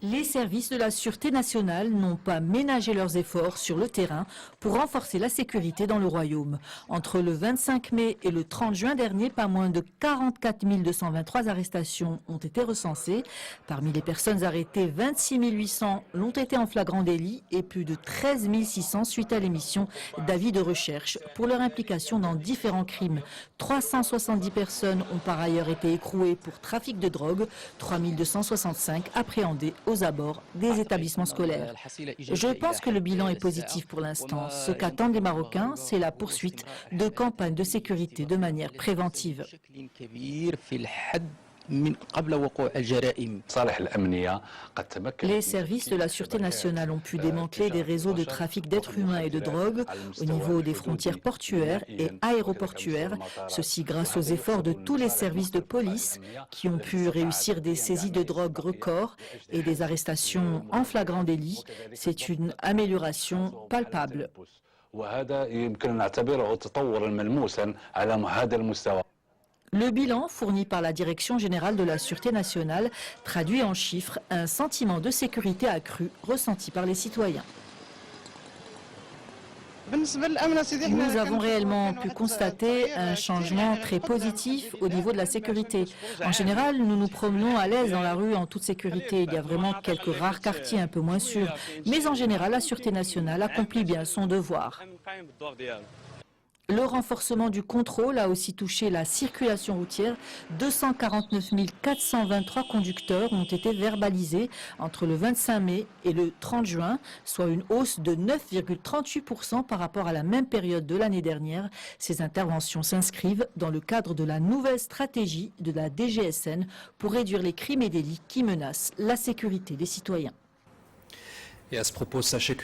Les services de la Sûreté nationale n'ont pas ménagé leurs efforts sur le terrain pour renforcer la sécurité dans le royaume. Entre le 25 mai et le 30 juin dernier, pas moins de 44 223 arrestations ont été recensées. Parmi les personnes arrêtées, 26 800 l'ont été en flagrant délit et plus de 13 600 suite à l'émission d'avis de recherche pour leur implication dans différents crimes. 370 personnes ont par ailleurs été écrouées pour trafic de drogue, 3 265 appréhendées aux abords des établissements scolaires. Je pense que le bilan est positif pour l'instant. Ce qu'attendent les Marocains, c'est la poursuite de campagnes de sécurité de manière préventive. Les services de la Sûreté nationale ont pu démanteler des réseaux de trafic d'êtres humains et de drogue au niveau des frontières portuaires et aéroportuaires, ceci grâce aux efforts de tous les services de police qui ont pu réussir des saisies de drogue records et des arrestations en flagrant délit. C'est une amélioration palpable. Le bilan fourni par la Direction générale de la Sûreté nationale traduit en chiffres un sentiment de sécurité accru ressenti par les citoyens. Nous avons réellement pu constater un changement très positif au niveau de la sécurité. En général, nous nous promenons à l'aise dans la rue en toute sécurité. Il y a vraiment quelques rares quartiers un peu moins sûrs. Mais en général, la Sûreté nationale accomplit bien son devoir. Le renforcement du contrôle a aussi touché la circulation routière. 249 423 conducteurs ont été verbalisés entre le 25 mai et le 30 juin, soit une hausse de 9,38% par rapport à la même période de l'année dernière. Ces interventions s'inscrivent dans le cadre de la nouvelle stratégie de la DGSN pour réduire les crimes et délits qui menacent la sécurité des citoyens. Et à ce propos, sachez que